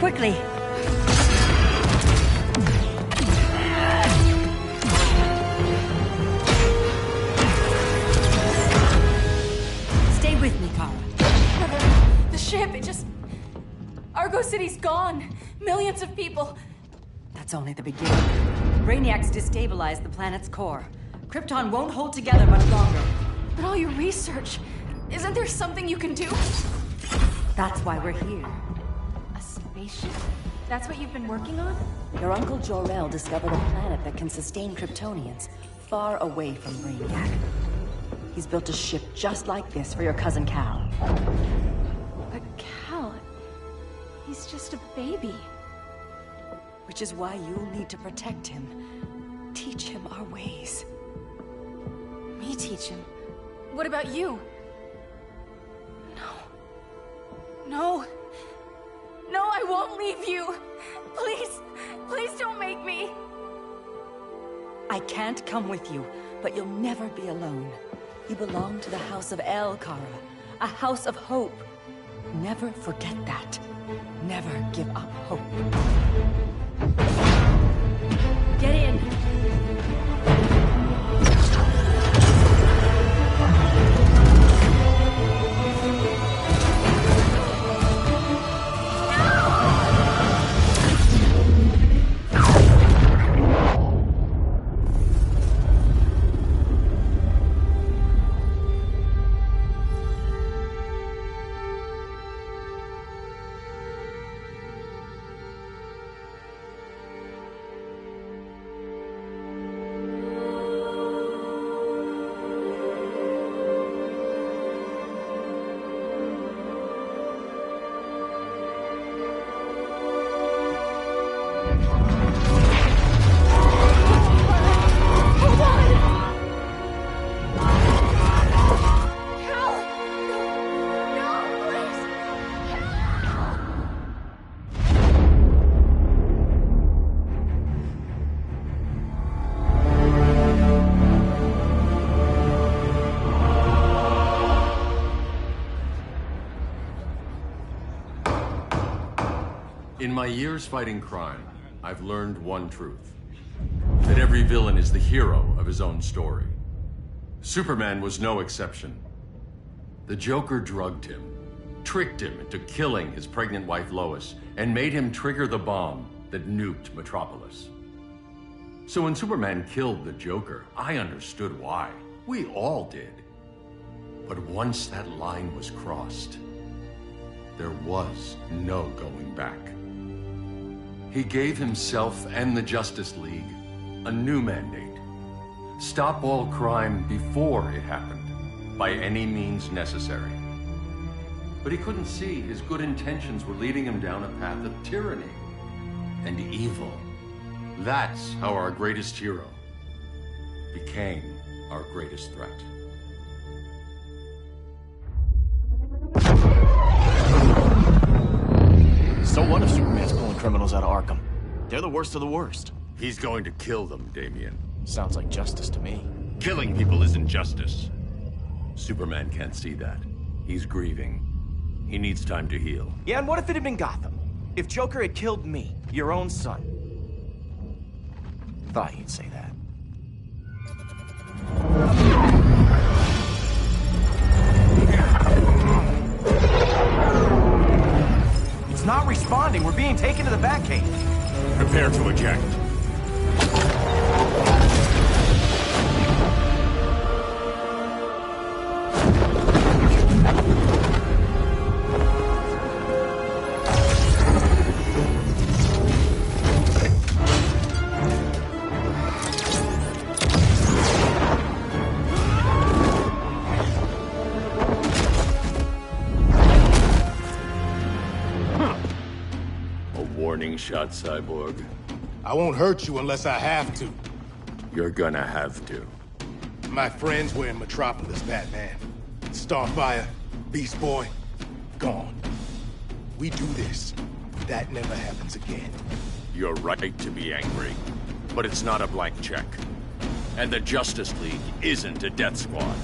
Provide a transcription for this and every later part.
quickly. Stay with me, Kara. The ship, it just... Argo City's gone. Millions of people. That's only the beginning. Brainiac's destabilized the planet's core. Krypton won't hold together much longer. But all your research, isn't there something you can do? That's why we're here. A spaceship? That's what you've been working on? Your uncle Jor-El discovered a planet that can sustain Kryptonians, far away from Brainiac. He's built a ship just like this for your cousin Cal. But Cal... he's just a baby. Which is why you'll need to protect him. Teach him our ways. Me teach him? What about you? No, I won't leave you. Please don't make me. I can't come with you, but you'll never be alone. You belong to the House of El, Kara. A house of hope. Never forget that. Never give up hope. Get in. In my years fighting crime, I've learned one truth. That every villain is the hero of his own story. Superman was no exception. The Joker drugged him, tricked him into killing his pregnant wife Lois, and made him trigger the bomb that nuked Metropolis. So when Superman killed the Joker, I understood why. We all did. But once that line was crossed, there was no going back. He gave himself and the Justice League a new mandate. Stop all crime before it happened, by any means necessary. But he couldn't see his good intentions were leading him down a path of tyranny and evil. That's how our greatest hero became our greatest threat. So what if Superman's pulling criminals out of Arkham? They're the worst of the worst. He's going to kill them, Damian. Sounds like justice to me. Killing people isn't justice. Superman can't see that. He's grieving. He needs time to heal. Yeah, and what if it had been Gotham? If Joker had killed me, your own son? Thought you'd say that. It's not responding. We're being taken to the Batcave. Prepare to eject. Warning shot, Cyborg. I won't hurt you unless I have to. You're gonna have to. My friends were in Metropolis, Batman. Starfire, Beast Boy, gone. We do this. That never happens again. You're right to be angry, but it's not a blank check. And the Justice League isn't a death squad.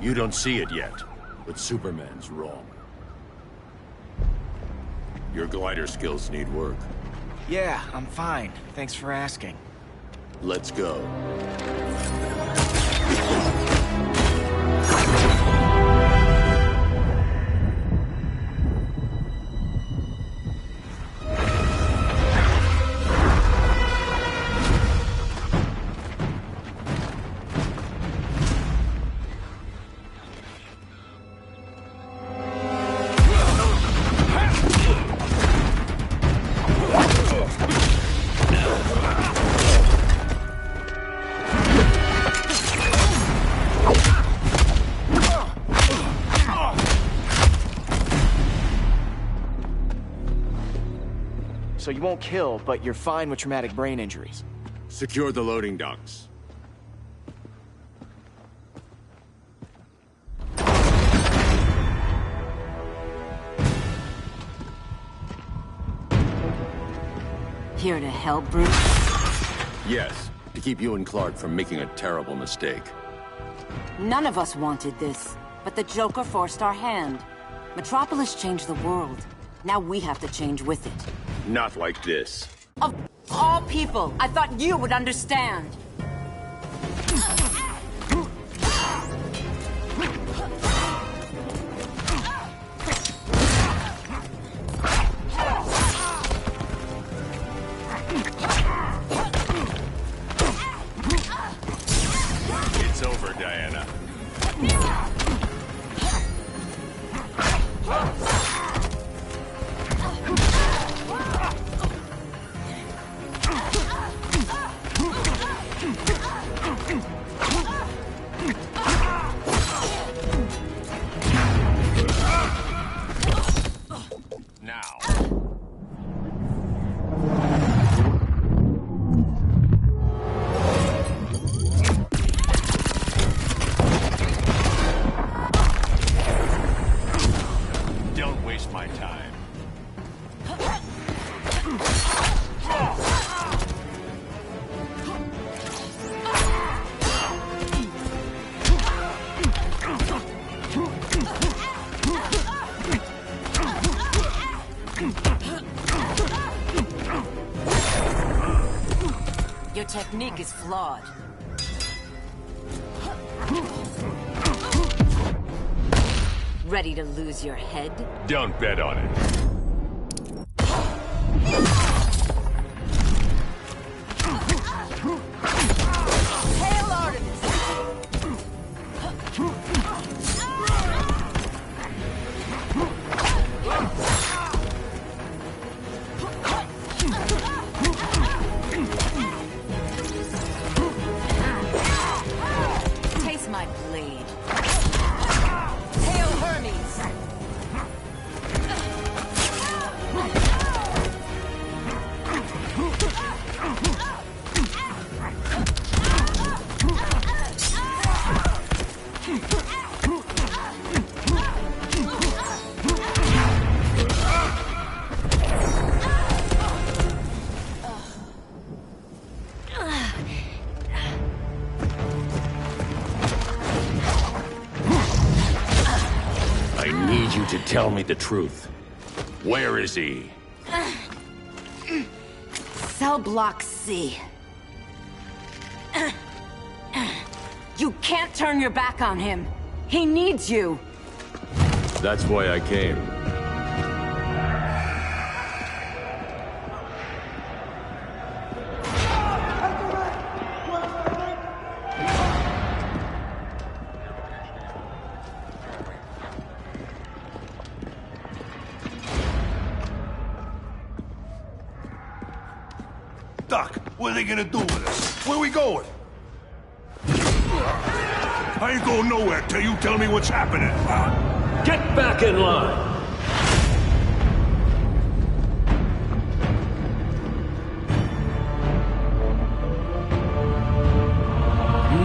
You don't see it yet, but Superman's wrong. Your glider skills need work. Yeah, I'm fine. Thanks for asking. Let's go. So you won't kill, but you're fine with traumatic brain injuries. Secure the loading docks. Here to help, Bruce? Yes, to keep you and Clark from making a terrible mistake. None of us wanted this, but the Joker forced our hand. Metropolis changed the world. Now we have to change with it. Not like this. Of all people, I thought you would understand. It's over, Diana. Your technique is flawed. Ready to lose your head? Don't bet on it. Hail Artemis! Taste my blade. Hail Hermes! I need you to tell me the truth. Where is he? Cell Block C. You can't turn your back on him. He needs you. That's why I came. Doc, what are they gonna do with us? Where we going? I ain't going nowhere till you tell me what's happening. Get back in line!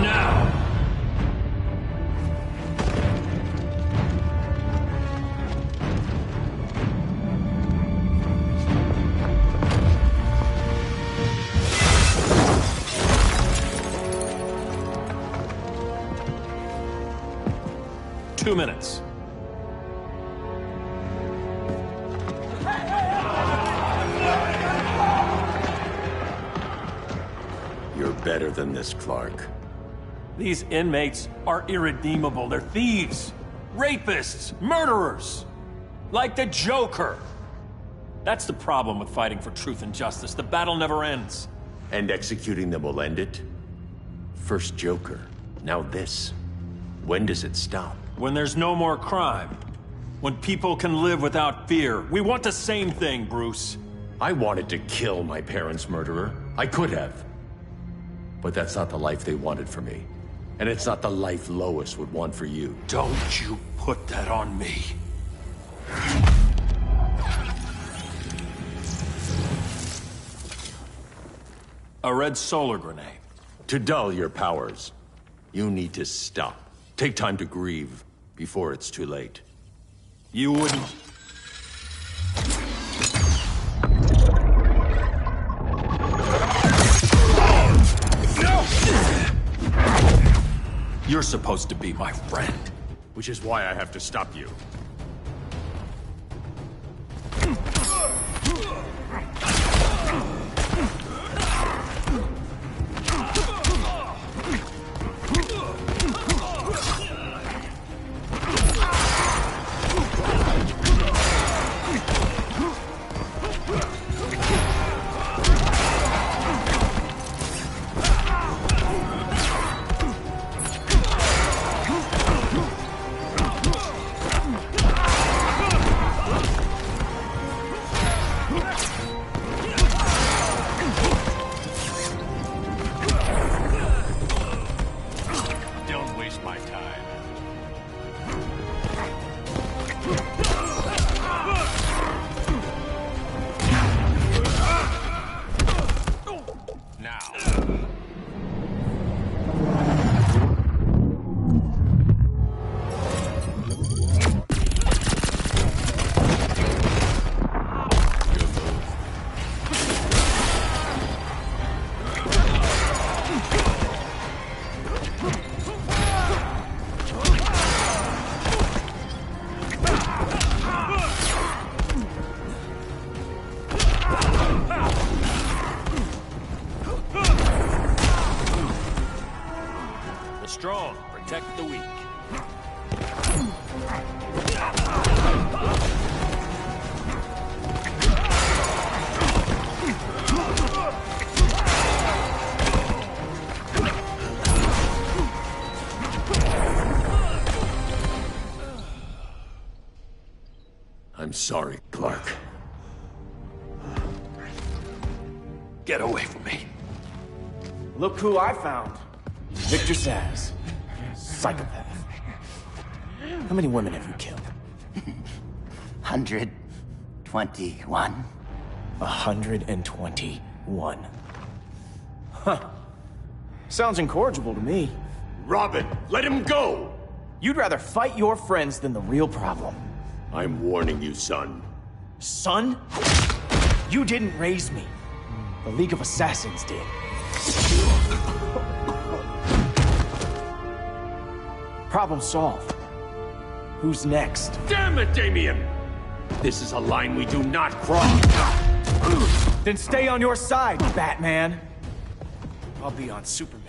Now! 2 minutes. You're better than this, Clark. These inmates are irredeemable. They're thieves, rapists, murderers. Like the Joker. That's the problem with fighting for truth and justice. The battle never ends. And executing them will end it? First Joker, now this. When does it stop? When there's no more crime. When people can live without fear. We want the same thing, Bruce. I wanted to kill my parents' murderer. I could have. But that's not the life they wanted for me. And it's not the life Lois would want for you. Don't you put that on me. A red solar grenade. To dull your powers, you need to stop. Take time to grieve before it's too late. You wouldn't... You're supposed to be my friend. Which is why I have to stop you. Strong, protect the weak. I'm sorry, Clark. Get away from me. Look who I found. Victor Saz. Psychopath. How many women have you killed? 121. 121. Huh. Sounds incorrigible to me. Robin, let him go! You'd rather fight your friends than the real problem. I'm warning you, son. Son? You didn't raise me. The League of Assassins did. Problem solved. Who's next? Damn it, Damien! This is a line we do not cross. Then stay on your side, Batman. I'll be on Superman's.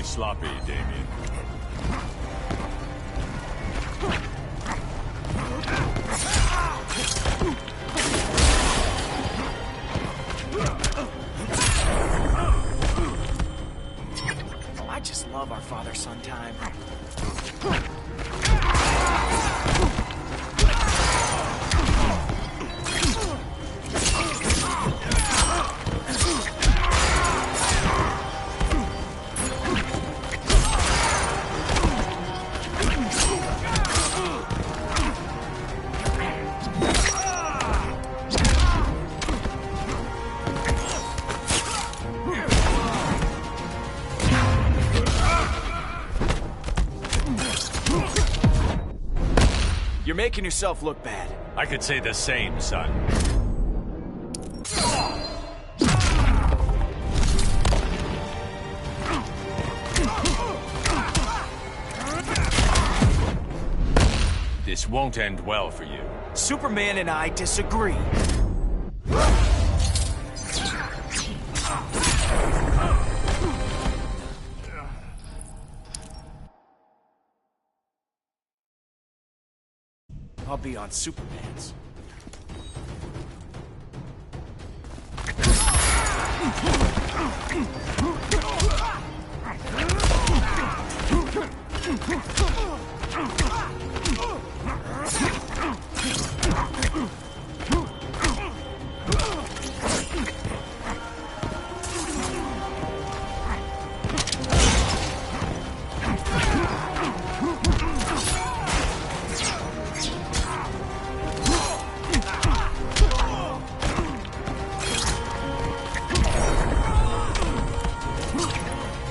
Sloppy, Damien. just love our father-son time. You're making yourself look bad. I could say the same, son. This won't end well for you. Superman and I disagree. I'll be on Superman's.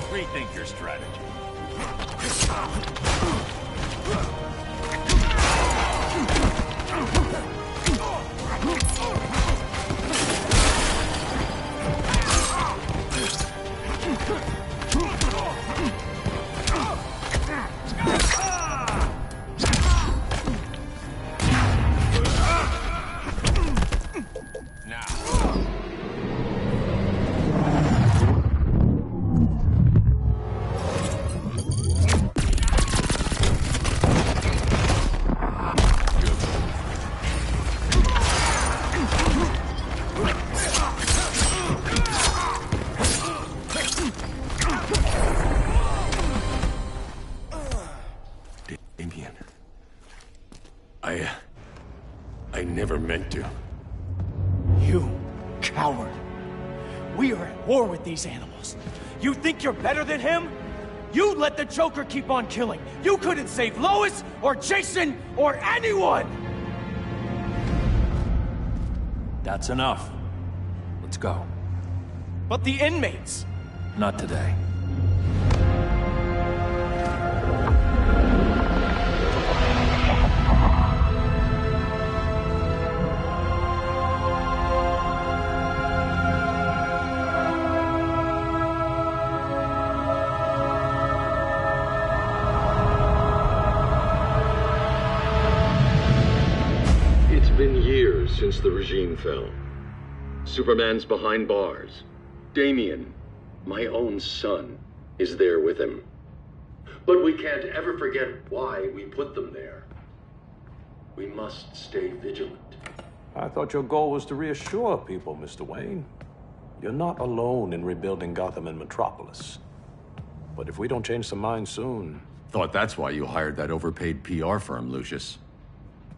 Rethink your strategy. Damian. I never meant to. You coward. We are at war with these animals. You think you're better than him? You let the Joker keep on killing. You couldn't save Lois or Jason or anyone! That's enough. Let's go. But the inmates. Not today. It's been years since the regime fell. Superman's behind bars. Damian, my own son, is there with him. But we can't ever forget why we put them there. We must stay vigilant. I thought your goal was to reassure people, Mr. Wayne. You're not alone in rebuilding Gotham and Metropolis. But if we don't change some minds soon... Thought that's why you hired that overpaid PR firm, Lucius.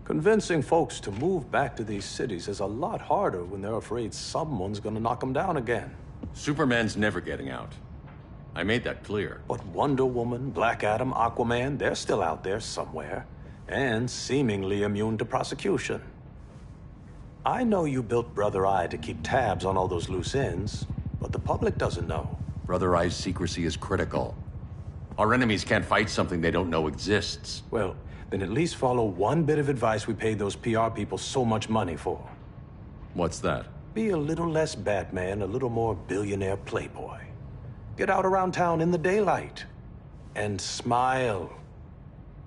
Convincing folks to move back to these cities is a lot harder when they're afraid someone's gonna knock them down again. Superman's never getting out. I made that clear. But Wonder Woman, Black Adam, Aquaman, they're still out there somewhere. And seemingly immune to prosecution. I know you built Brother Eye to keep tabs on all those loose ends, but the public doesn't know. Brother Eye's secrecy is critical. Our enemies can't fight something they don't know exists. Well, then at least follow one bit of advice we paid those PR people so much money for. What's that? Be a little less Batman, a little more billionaire playboy. Get out around town in the daylight. And smile.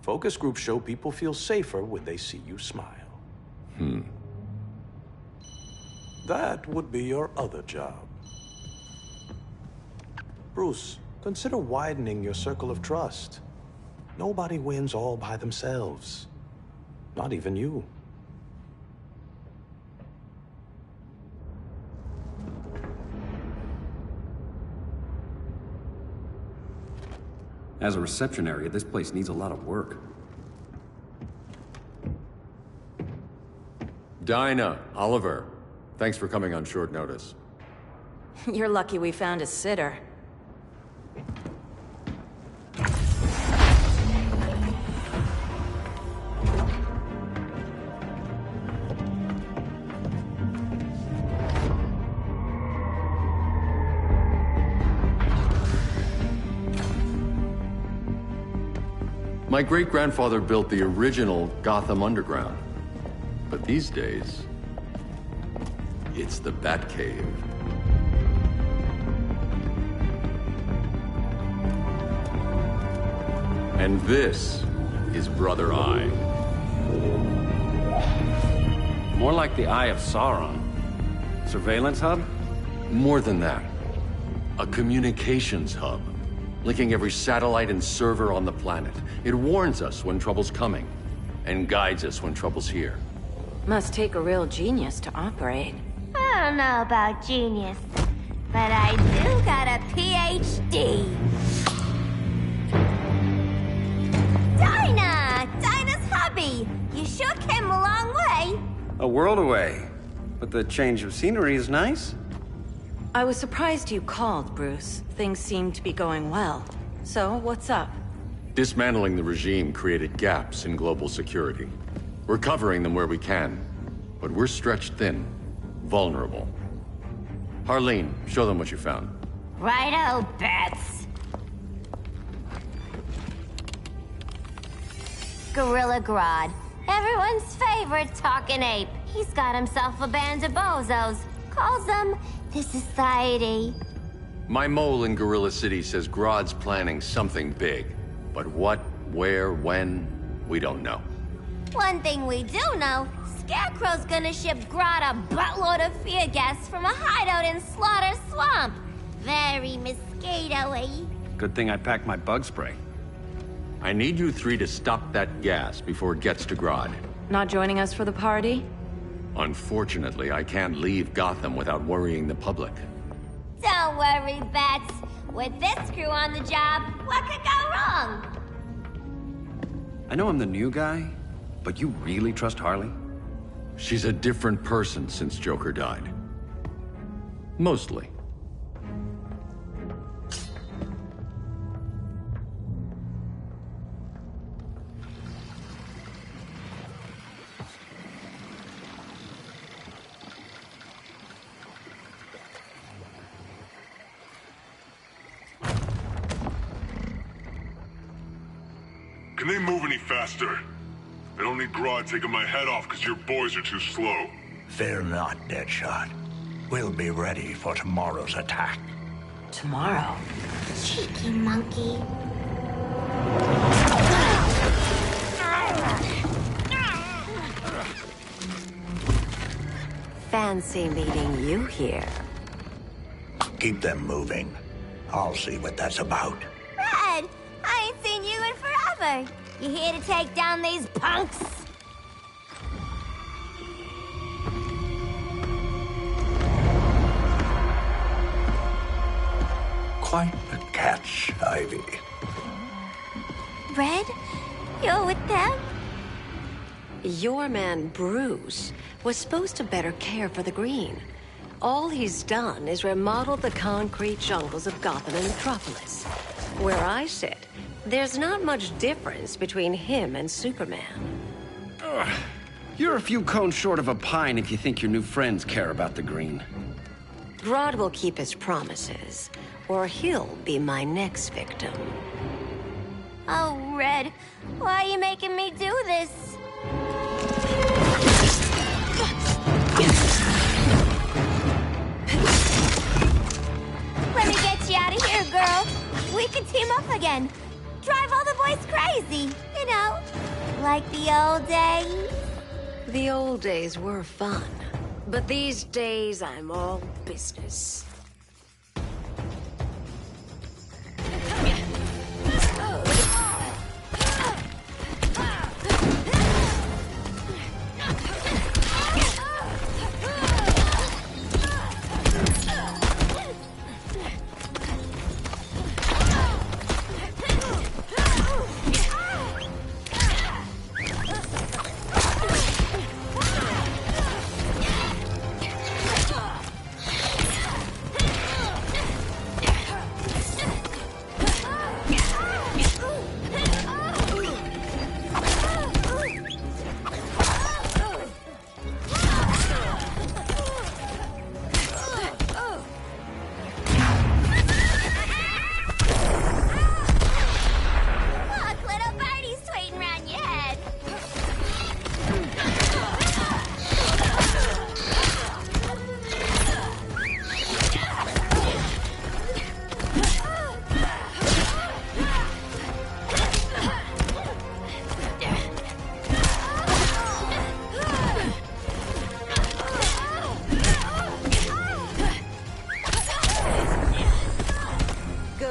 Focus groups show people feel safer when they see you smile. That would be your other job. Bruce, consider widening your circle of trust. Nobody wins all by themselves. Not even you. As a reception area, this place needs a lot of work. Dinah, Oliver, thanks for coming on short notice. You're lucky we found a sitter. My great-grandfather built the original Gotham Underground. But these days, it's the Batcave. And this is Brother Eye. More like the Eye of Sauron. Surveillance hub? More than that. A communications hub, linking every satellite and server on the planet. It warns us when trouble's coming, and guides us when trouble's here. Must take a real genius to operate. I don't know about genius, but I do got a PhD. Dinah's hubby! You sure came a long way. A world away. But the change of scenery is nice. I was surprised you called, Bruce. Things seem to be going well. So, what's up? Dismantling the regime created gaps in global security. We're covering them where we can, but we're stretched thin, vulnerable. Harleen, show them what you found. Righto, Bats. Gorilla Grodd. Everyone's favorite talking ape. He's got himself a band of bozos. Calls them the Society. My mole in Gorilla City says Grodd's planning something big. But what, where, when, we don't know. One thing we do know, Scarecrow's gonna ship Grodd a buttload of fear gas from a hideout in Slaughter Swamp. Very mosquito-y. Good thing I packed my bug spray. I need you three to stop that gas before it gets to Grodd. Not joining us for the party? Unfortunately, I can't leave Gotham without worrying the public. Don't worry, Bats. With this crew on the job, what could go wrong? I know I'm the new guy, but you really trust Harley? She's a different person since Joker died. Mostly. Can they move any faster? I don't need Grodd taking my head off because your boys are too slow. Fear not, Deadshot. We'll be ready for tomorrow's attack. Tomorrow? Cheeky monkey. Fancy meeting you here. Keep them moving. I'll see what that's about. Red, I ain't seen you in forever. You here to take down these punks? Quite the catch, Ivy. Red, you're with them? Your man, Bruce, was supposed to better care for the green. All he's done is remodel the concrete jungles of Gotham and Metropolis. Where I sit, there's not much difference between him and Superman. Ugh. You're a few cones short of a pine if you think your new friends care about the green. Grodd will keep his promises, or he'll be my next victim. Oh, Red, why are you making me do this? Let me get you out of here, girl. We can team up again. Drive all the boys crazy, you know, like the old days. The old days were fun, but these days I'm all business.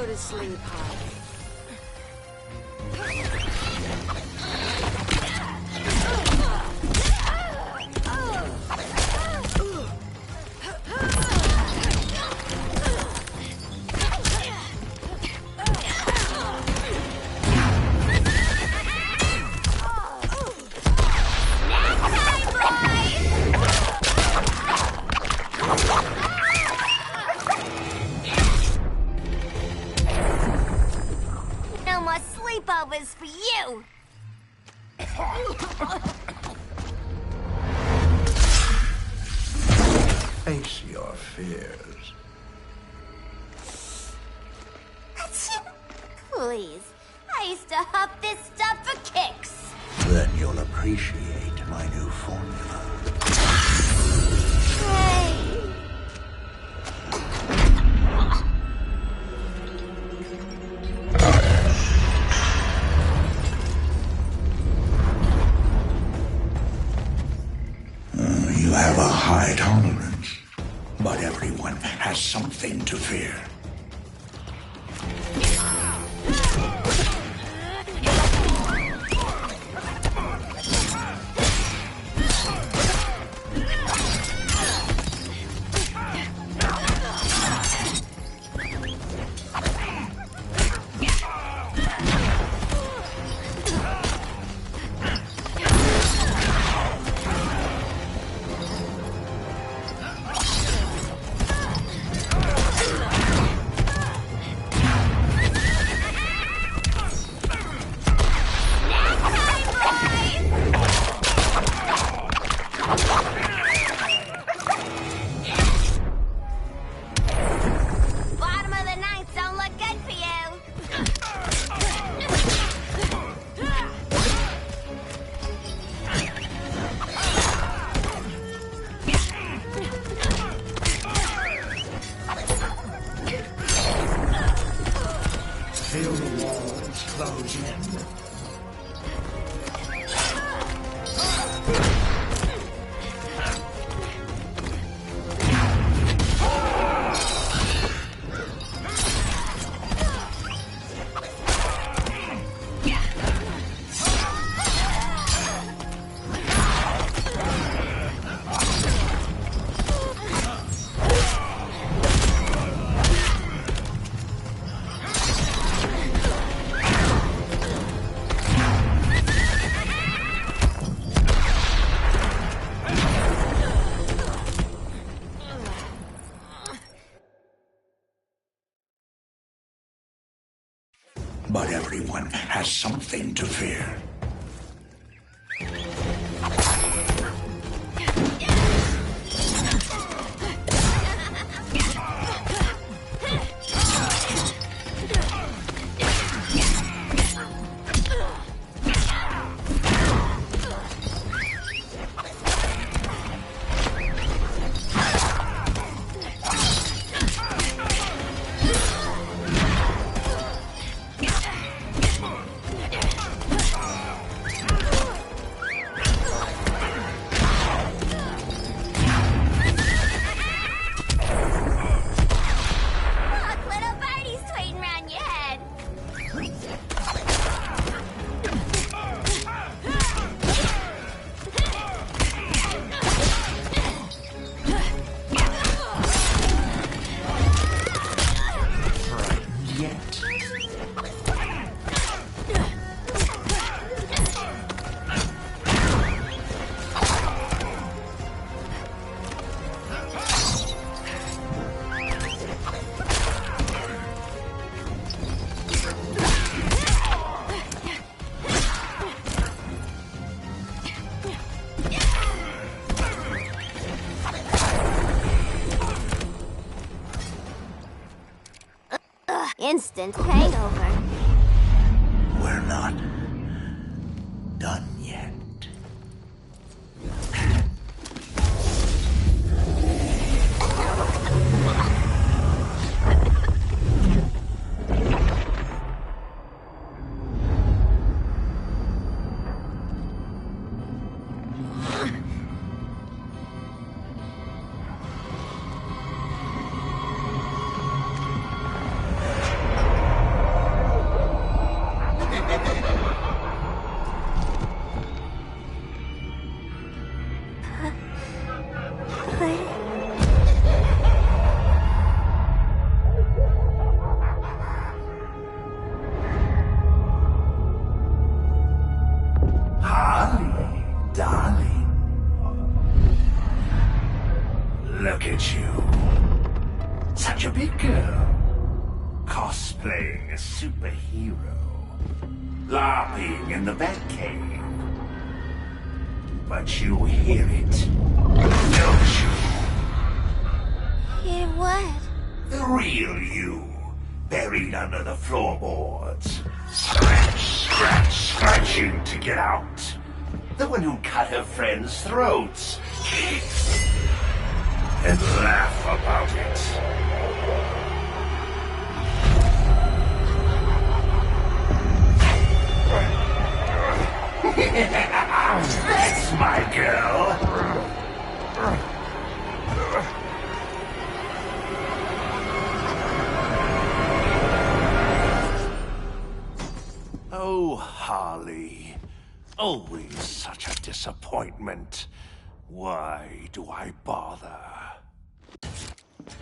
Go to sleep, Harvey. No more sleepovers for you! Face your fears. Please, I used to huff this stuff for kicks. Then you'll appreciate my new formula. Hey. You have a high tolerance, but everyone has something to fear. Bottom of the ninth don't look good for you. Feel the walls close in. But everyone has something to fear. Look, little birdie's tweeting around your head. Yet. Instant hangover. We're not done yet. playing a superhero, LARPing in the Batcave. But you hear it, don't you? Hear what? The real you, buried under the floorboards. Scratch, scratch, scratching to get out. The one who cut her friends' throats, and laugh about it. That's my girl. Oh, Harley. Always such a disappointment. Why do I bother?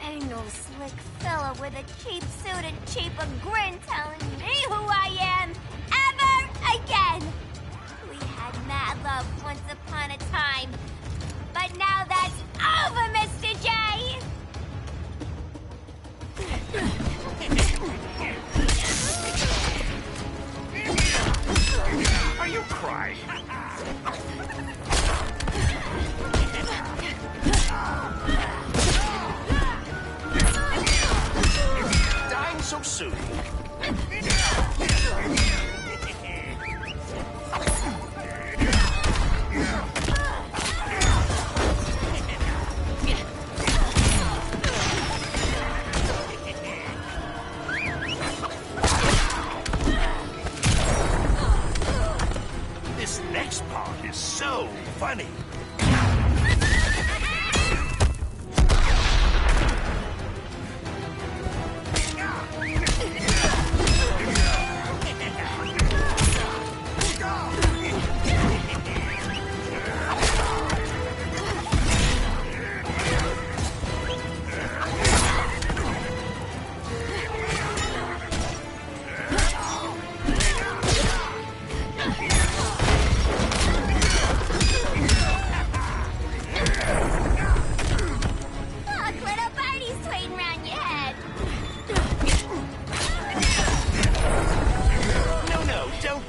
Ain't no slick fella with a cheap suit and cheaper grin telling me who I am ever again. We had mad love once upon a time, but now that's over, Mr. J. Are you crying? Dying so soon? This next part is so funny.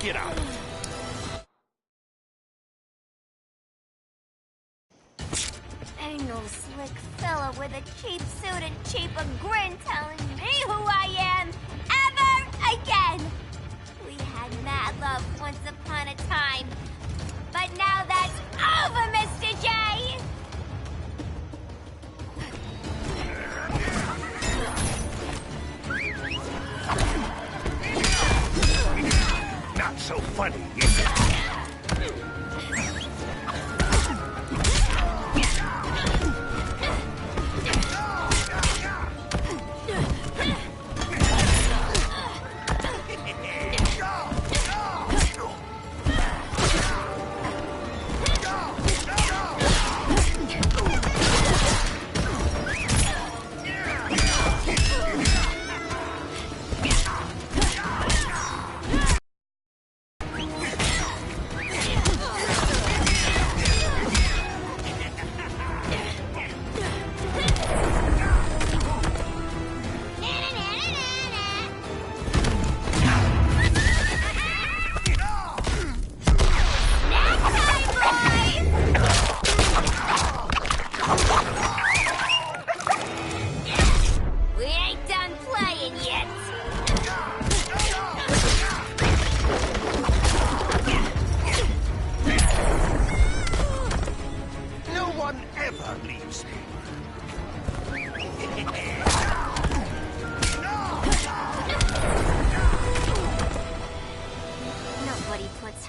Get out. Ain't no slick fella with a cheap suit and cheaper grin telling me who I am ever again. We had mad love once upon a time, but now that's over, Mr. J. Not so funny, is it?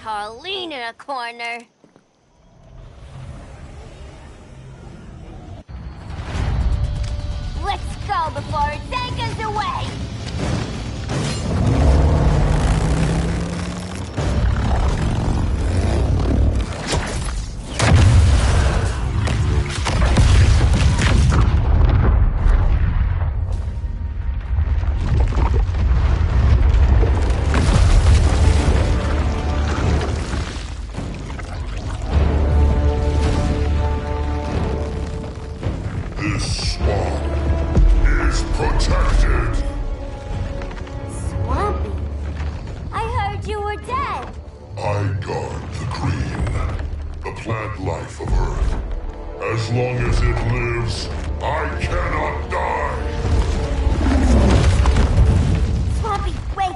Harleen in a corner. Let's go before it takes us away! This swamp is protected. long as it lives, I cannot die! Swampy, wait!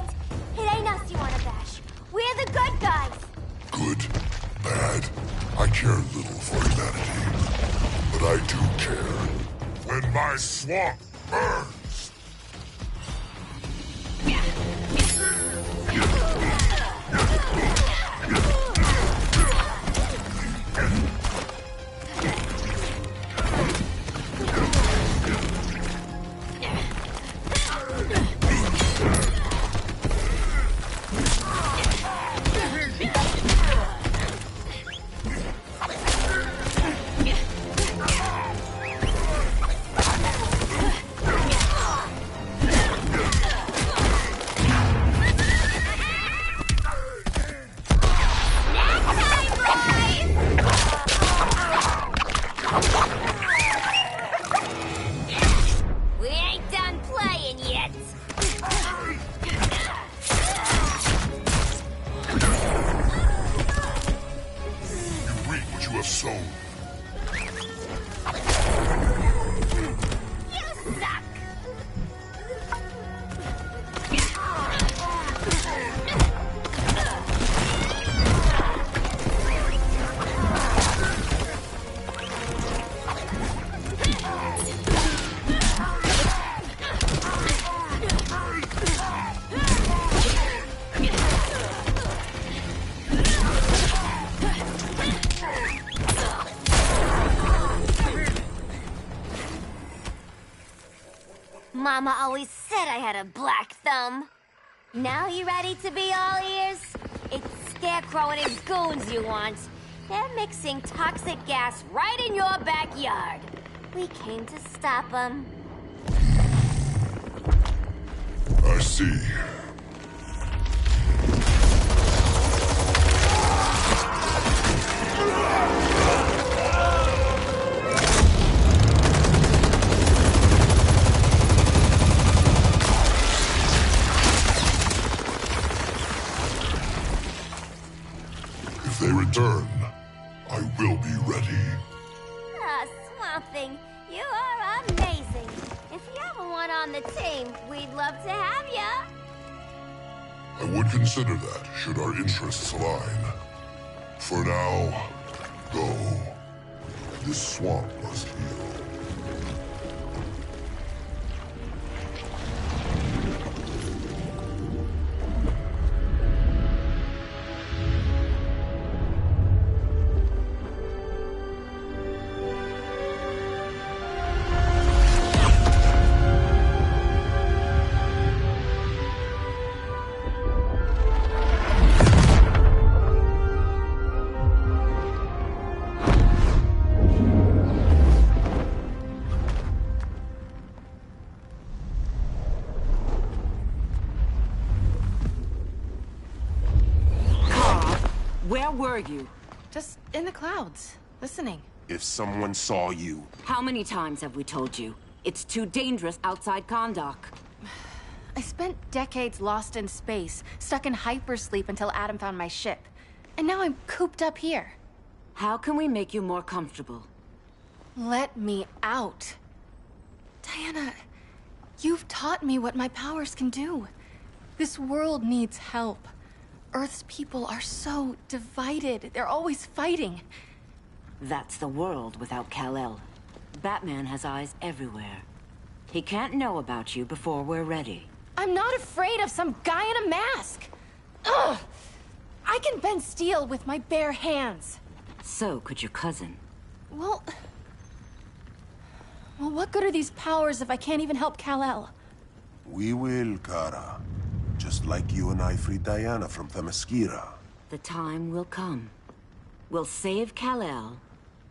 It ain't us you wanna bash. We're the good guys! Good, bad, I care little for humanity. But I do care when my swamp burns! We ain't done playing yet! You reap what you have sown. You suck! Mama always said I had a black thumb. Now you ready to be all ears? It's Scarecrow and his goons you want. They're mixing toxic gas right in your backyard. We came to stop them. I see. If they return, I will be ready. Ah, Swamp Thing, you are amazing. If you ever want on the team, we'd love to have ya. I would consider that, should our interests align. For now, go. This swamp must heal. Where were you? Just in the clouds, listening. If someone saw you... How many times have we told you? It's too dangerous outside Kahndaq. I spent decades lost in space, stuck in hypersleep until Adam found my ship. And now I'm cooped up here. How can we make you more comfortable? Let me out. Diana, you've taught me what my powers can do. This world needs help. Earth's people are so divided. They're always fighting. That's the world without Kal-El. Batman has eyes everywhere. He can't know about you before we're ready. I'm not afraid of some guy in a mask. Ugh! I can bend steel with my bare hands. So could your cousin. Well, what good are these powers if I can't even help Kal-El? We will, Kara. Just like you and I freed Diana from Themyscira. The time will come. We'll save Kal-El,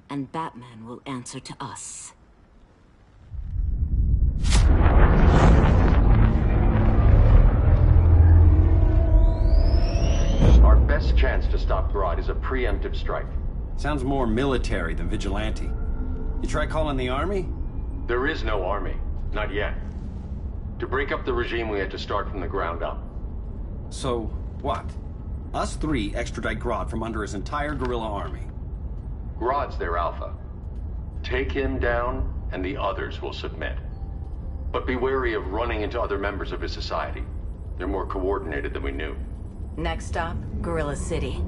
and Batman will answer to us. Our best chance to stop Grodd is a preemptive strike. Sounds more military than vigilante. You try calling the army? There is no army. Not yet. To break up the regime, we had to start from the ground up. So, what? Us three extradite Grodd from under his entire guerrilla army. Grodd's their alpha. Take him down, and the others will submit. But be wary of running into other members of his society. They're more coordinated than we knew. Next stop, Gorilla City.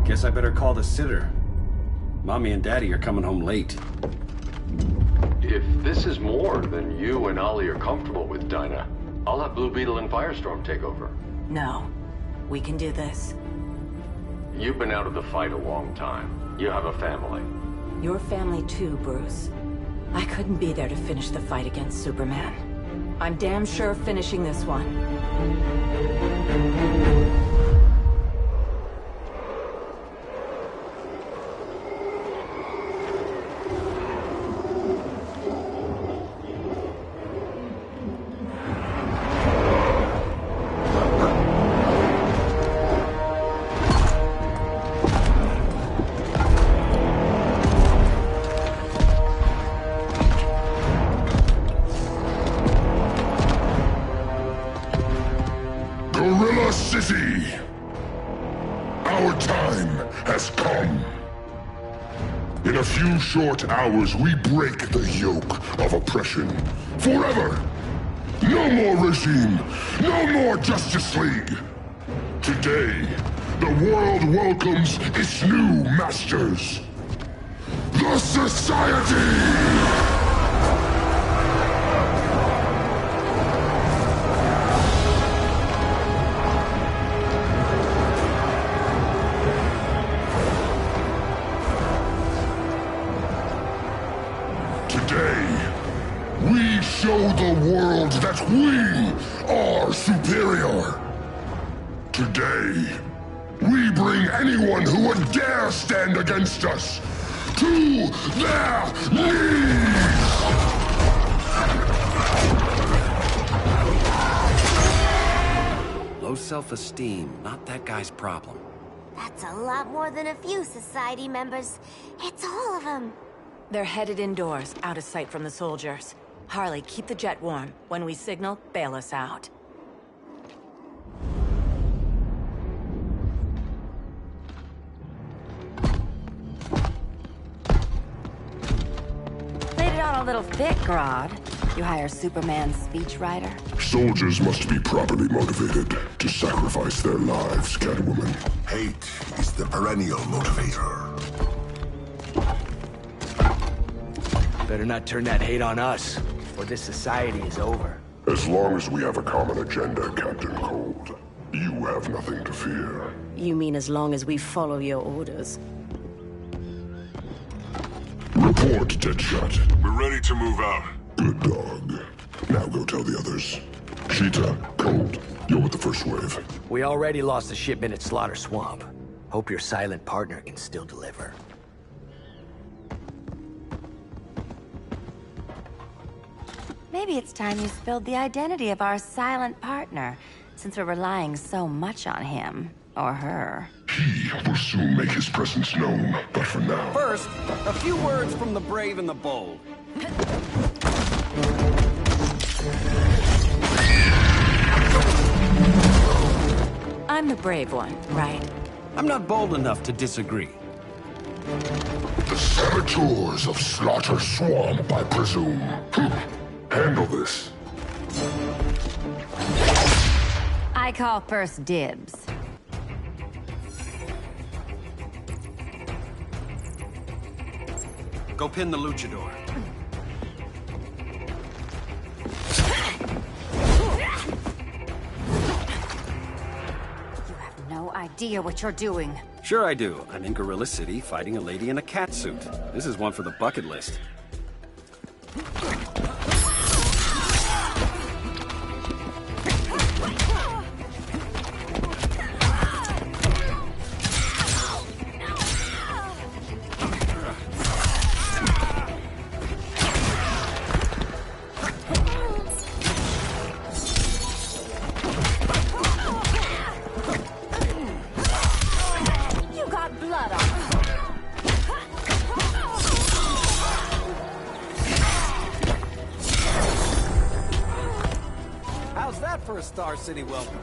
Guess I better call the sitter. Mommy and Daddy are coming home late. If this is more than you and Ollie are comfortable with, Dinah, I'll have Blue Beetle and Firestorm take over. No. We can do this. You've been out of the fight a long time. You have a family. Your family too, Bruce. I couldn't be there to finish the fight against Superman. I'm damn sure finishing this one. Gorilla City! Our time has come. In a few short hours, we break the yoke of oppression. Forever! No more regime! No more Justice League! Today, the world welcomes its new masters. The Society! We show the world that we are superior. Today, we bring anyone who would dare stand against us to their knees! Low self-esteem, not that guy's problem. That's a lot more than a few Society members. It's all of them. They're headed indoors, out of sight from the soldiers. Harley, keep the jet warm. When we signal, bail us out. Played it on a little thick, Grodd. You hire Superman's speechwriter? Soldiers must be properly motivated to sacrifice their lives, Catwoman. Hate is the perennial motivator. Better not turn that hate on us, or this society is over. As long as we have a common agenda, Captain Cold, you have nothing to fear. You mean as long as we follow your orders? Report, Deadshot. We're ready to move out. Good dog. Now go tell the others. Cheetah, Cold, you're with the first wave. We already lost a shipment at Slaughter Swamp. Hope your silent partner can still deliver. Maybe it's time you spilled the identity of our silent partner, since we're relying so much on him. Or her. He will soon make his presence known, but for now... First, a few words from the brave and the bold. I'm the brave one, right? I'm not bold enough to disagree. The saboteurs of Slaughter Swamp, I presume. Handle this. I call first dibs. Go pin the luchador. You have no idea what you're doing. Sure I do. I'm in Gorilla City fighting a lady in a cat suit. This is one for the bucket list. For a Star City welcome.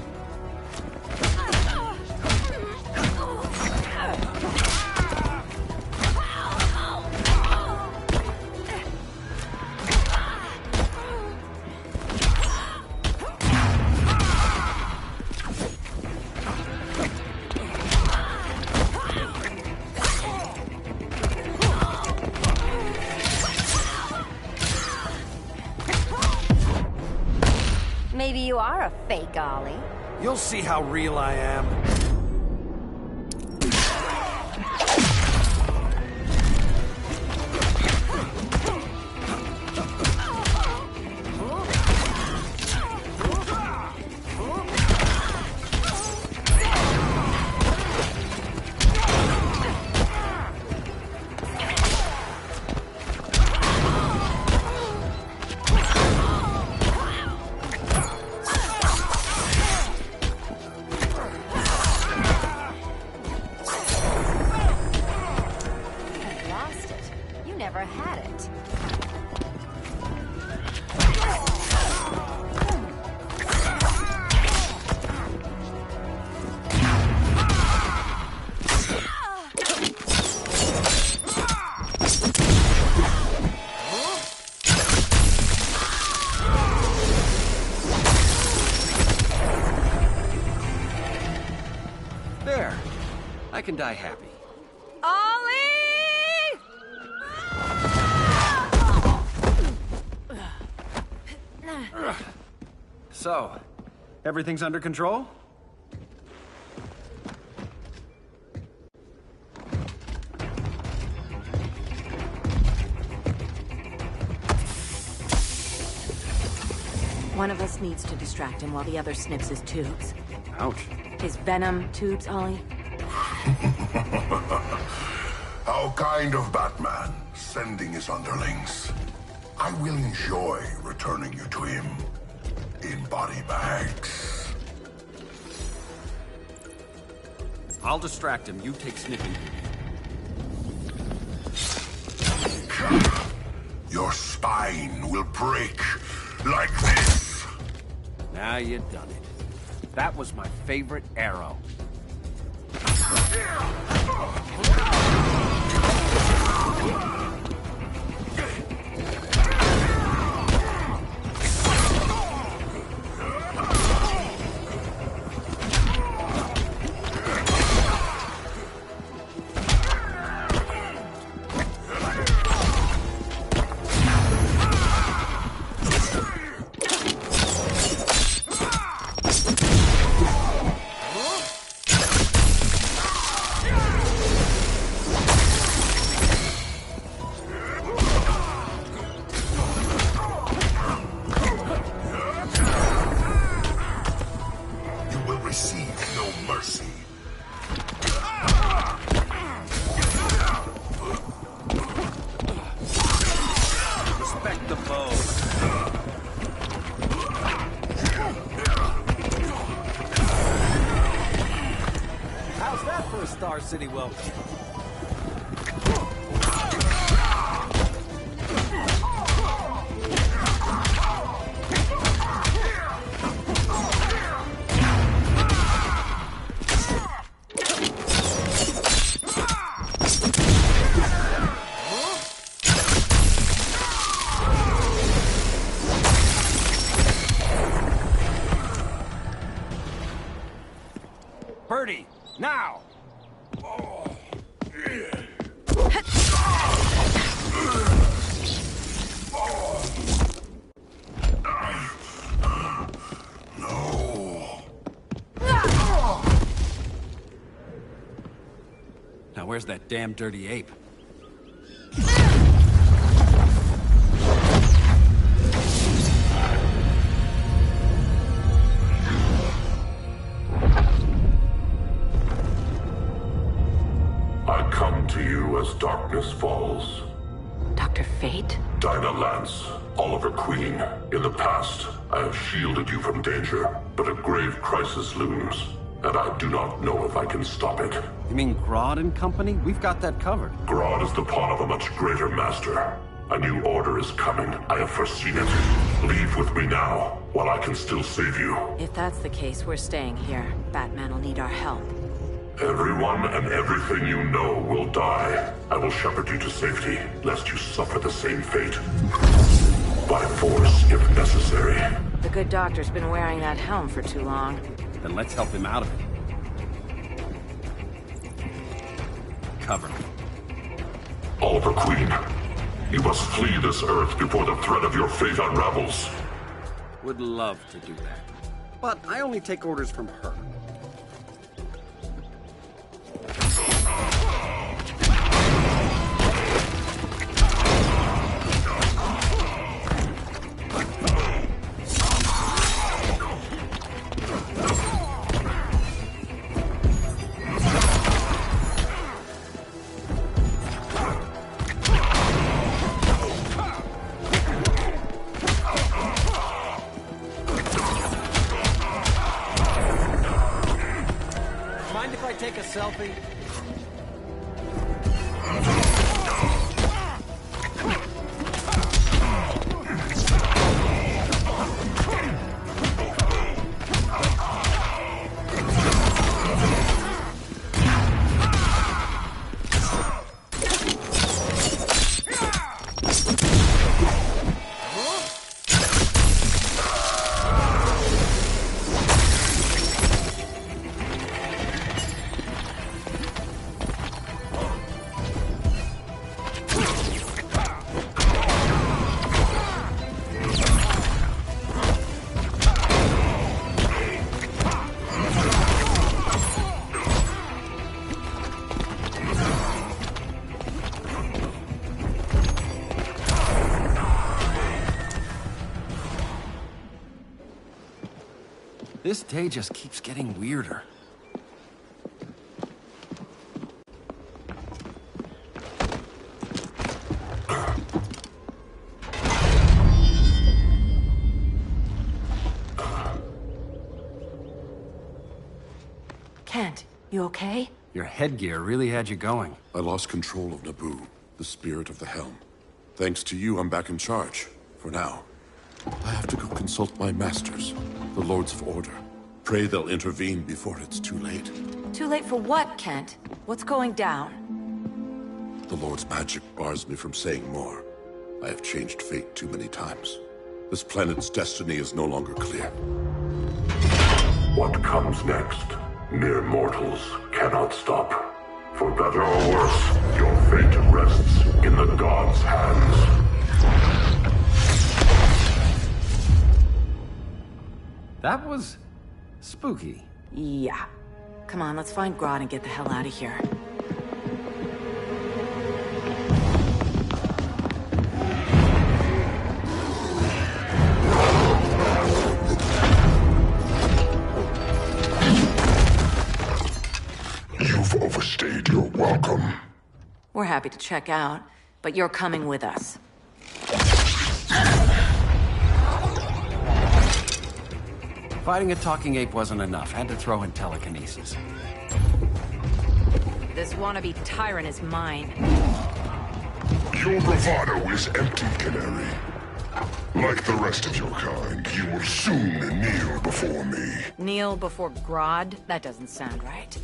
You'll see how real I am. I can die happy. Ollie! So, everything's under control? One of us needs to distract him while the other snips his tubes. Ouch. His venom tubes, Ollie? How kind of Batman, sending his underlings. I will enjoy returning you to him in body bags. I'll distract him. You take sniffing. Your spine will break like this. Now you done it. That was my favorite arrow. Star City welcome. Birdie, now! Now where's that damn dirty ape? I come to you as darkness falls. Dr. Fate? Dinah Lance, Oliver Queen. In the past, I have shielded you from danger, but a grave crisis looms, and I do not know if I can stop it. You mean Grodd and company? We've got that covered. Grodd is the pawn of a much greater master. A new order is coming. I have foreseen it. Leave with me now, while I can still save you. If that's the case, we're staying here. Batman will need our help. Everyone and everything you know will die. I will shepherd you to safety, lest you suffer the same fate. By force, if necessary. The good doctor's been wearing that helm for too long. Then let's help him out of it. Cover me. Oliver Queen, you must flee this Earth before the threat of your fate unravels. Would love to do that. but I only take orders from her. Take a selfie? This day just keeps getting weirder. Kent, you okay? Your headgear really had you going. I lost control of Naboo, the spirit of the helm. Thanks to you, I'm back in charge. For now. I have to go consult my masters, the Lords of Order. Pray they'll intervene before it's too late. Too late for what, Kent? What's going down? The Lord's magic bars me from saying more. I have changed fate too many times. This planet's destiny is no longer clear. What comes next, mere mortals cannot stop. For better or worse, your fate rests in the gods' hands. That was spooky. Yeah. Come on, let's find Grodd and get the hell out of here. You've overstayed your welcome. We're happy to check out, but you're coming with us. Fighting a talking ape wasn't enough. Had to throw in telekinesis. This wannabe tyrant is mine. Your bravado is empty, Canary. Like the rest of your kind, you will soon kneel before me. Kneel before Grodd? That doesn't sound right.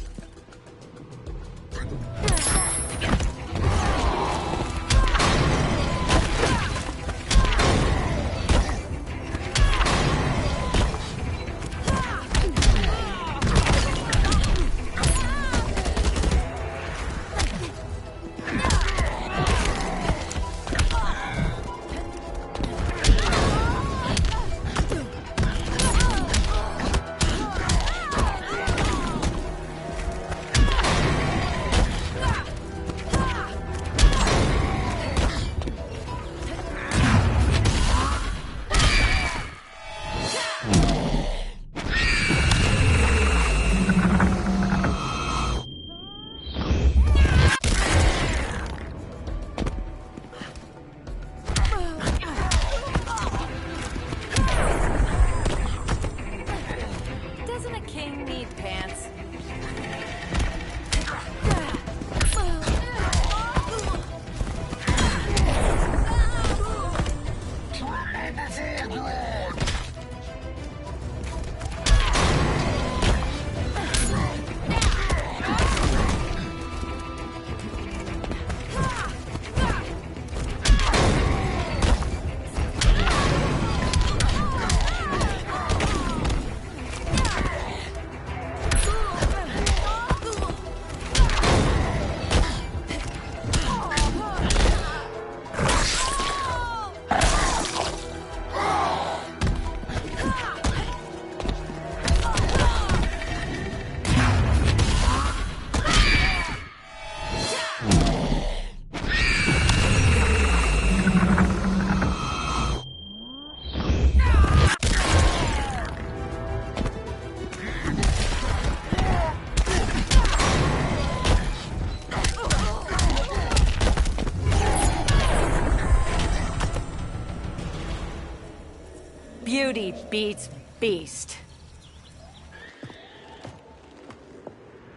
Beauty beats beast.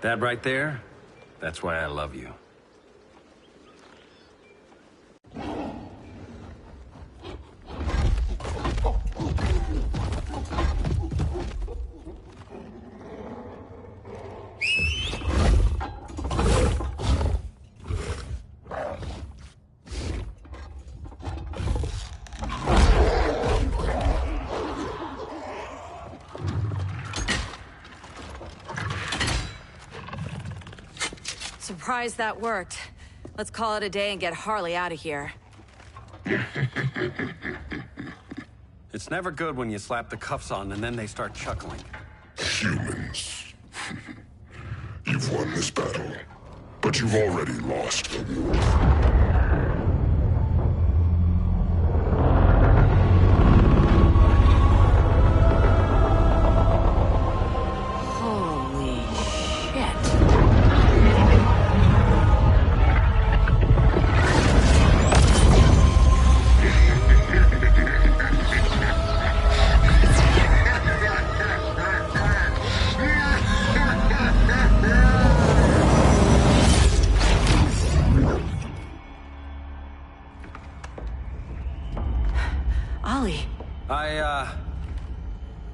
That right there, that's why I love you. Surprised that worked. Let's call it a day and get Harley out of here. It's never good when you slap the cuffs on and then they start chuckling. Humans. You've won this battle, but you've already lost the war.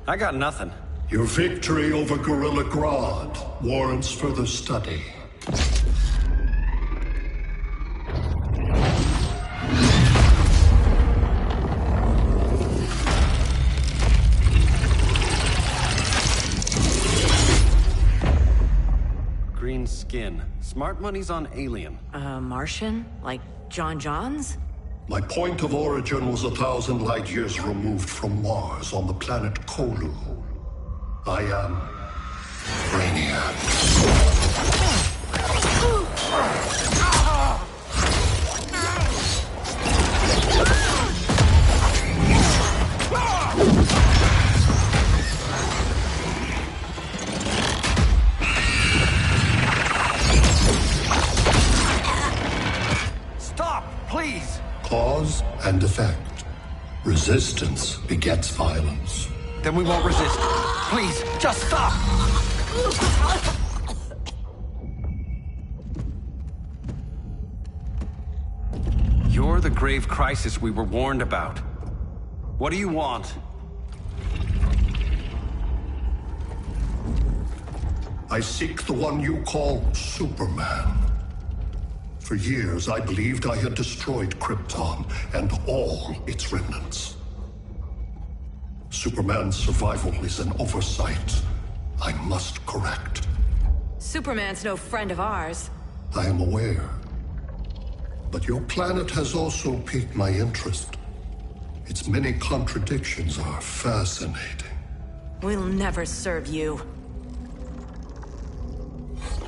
I got nothing. Your victory over Gorilla Grodd warrants further study. Green skin. Smart money's on alien. Martian? Like John Johns? My point of origin was 1,000 light years removed from Mars on the planet Kolu. I am Brainiac. Stop, please! Cause and effect. Resistance begets violence. Then we won't resist. Please, just stop! You're the grave crisis we were warned about. What do you want? I seek the one you call Superman. For years, I believed I had destroyed Krypton and all its remnants. Superman's survival is an oversight I must correct. Superman's no friend of ours. I am aware. But your planet has also piqued my interest. Its many contradictions are fascinating. We'll never serve you.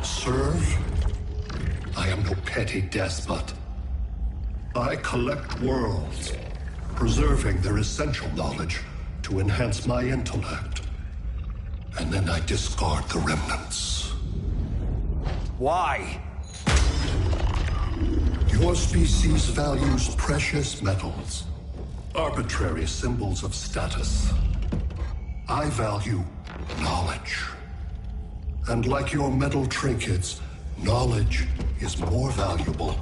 Serve? I am no petty despot. I collect worlds, preserving their essential knowledge to enhance my intellect. And then I discard the remnants. Why? Your species values precious metals, arbitrary symbols of status. I value knowledge. And like your metal trinkets, knowledge is more valuable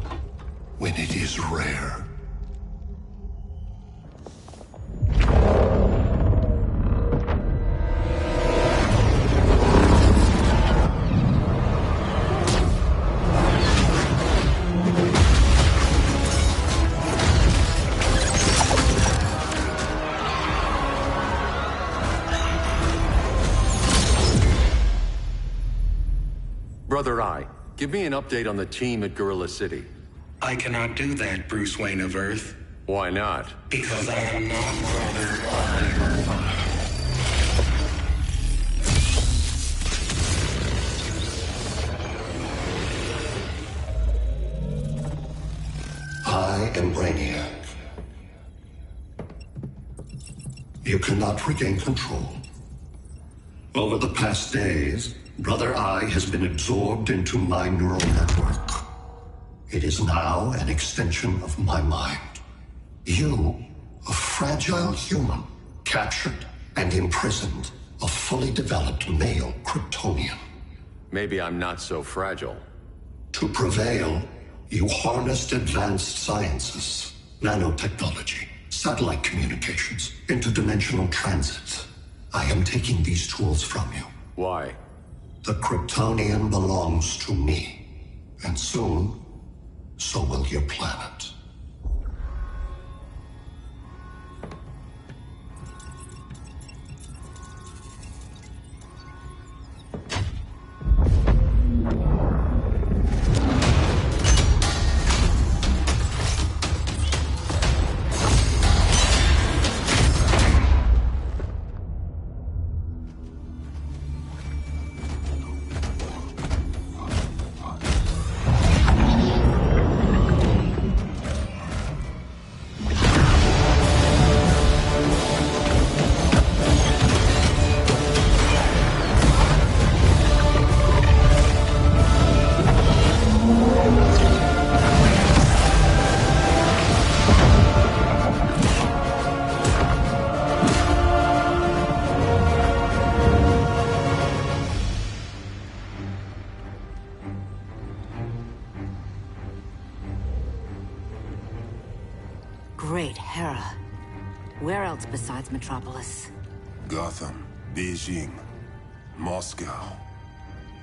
when it is rare. Brother Eye, give me an update on the team at Gorilla City. I cannot do that, Bruce Wayne of Earth. Why not? Because I am not Brother Eye. I am Brainiac. You cannot regain control. Over the past days, Brother Eye has been absorbed into my neural network. It is now an extension of my mind. You, a fragile human, captured and imprisoned a fully developed male Kryptonian. Maybe I'm not so fragile. To prevail, you harnessed advanced sciences, nanotechnology, satellite communications, interdimensional transit. I am taking these tools from you. Why? The Kryptonian belongs to me, and soon, so will your planet. Great Hera. Where else besides Metropolis? Gotham, Beijing, Moscow.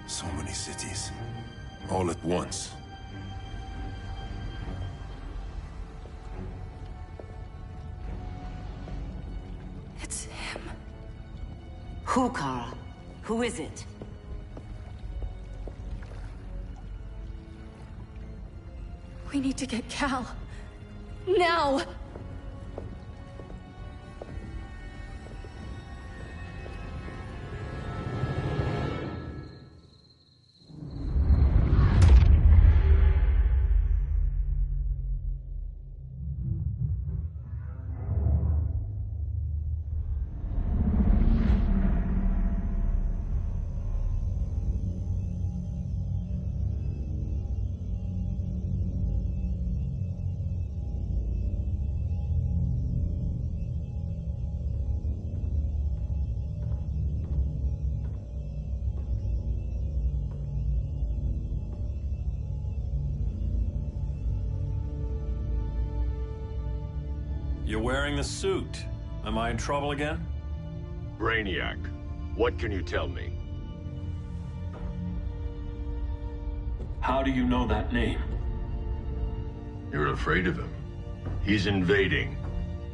So many cities. All at once. It's him. Who, Kara? Who is it? We need to get Cal. Now! You're wearing the suit. Am I in trouble again? Brainiac, what can you tell me? How do you know that name? You're afraid of him. He's invading.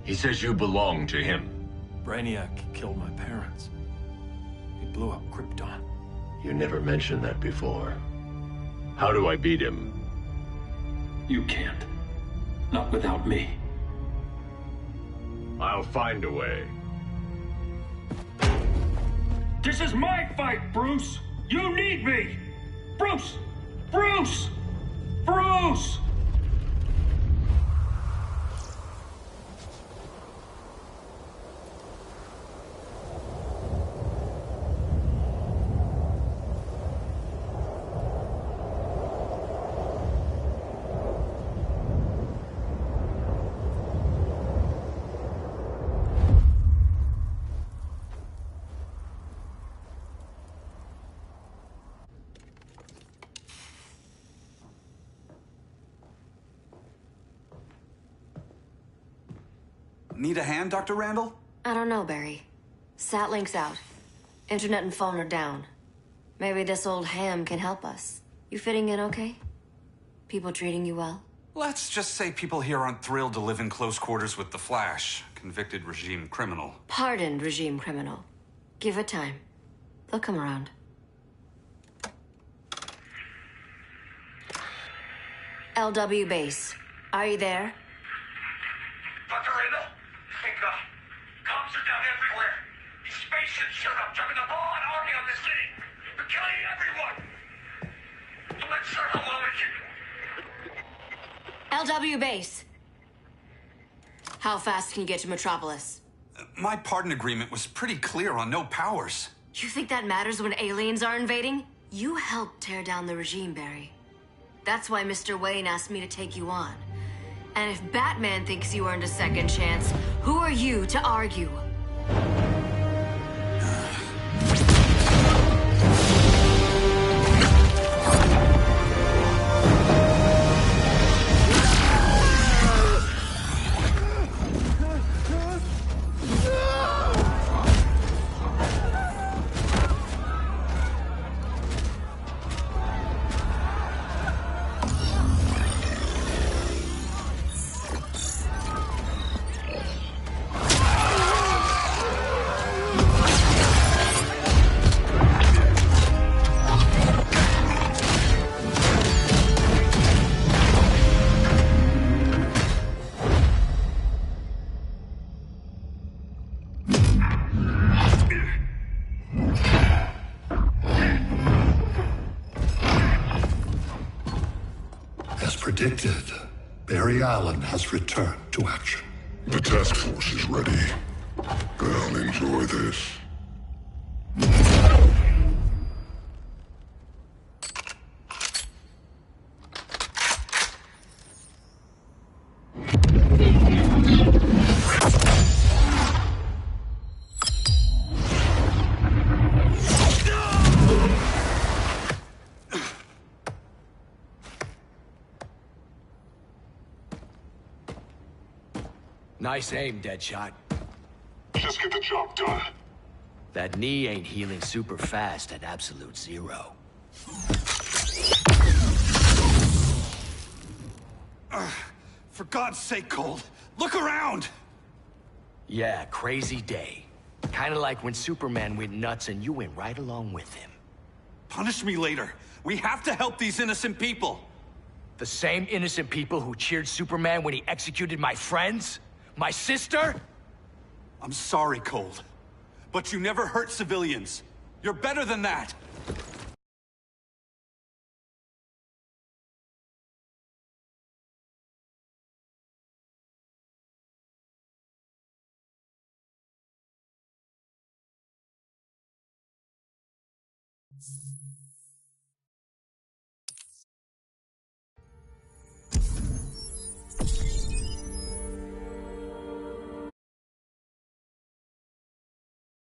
He says you belong to him. Brainiac killed my parents. He blew up Krypton. You never mentioned that before. How do I beat him? You can't. Not without me. I'll find a way. This is my fight, Bruce! You need me! Bruce! Bruce! Bruce! Need a hand, Dr. Randall? I don't know, Barry. Satlink's out. Internet and phone are down. Maybe this old ham can help us. You fitting in okay? People treating you well? Let's just say people here aren't thrilled to live in close quarters with the Flash, convicted regime criminal. Pardoned regime criminal. Give it time. They'll come around. LW base. Are you there? Dr. Randall? Thank God. Cops are down everywhere. These spaceships showed up, driving a ball and army on this city. They're killing everyone. I'm not sure how long we can... LW base. How fast can you get to Metropolis? My pardon agreement was pretty clear on no powers. You think that matters when aliens are invading? You helped tear down the regime, Barry. That's why Mr. Wayne asked me to take you on. And if Batman thinks you earned a second chance, who are you to argue? predicted, Barry Allen has returned to action. The task force is ready. They'll enjoy this. Nice aim, Deadshot. Just get the job done. That knee ain't healing super fast at absolute zero. For God's sake, Cole, look around! Yeah, crazy day. Kinda like when Superman went nuts and you went right along with him. Punish me later. We have to help these innocent people. The same innocent people who cheered Superman when he executed my friends? My sister? I'm sorry, Cole, but you never hurt civilians. You're better than that.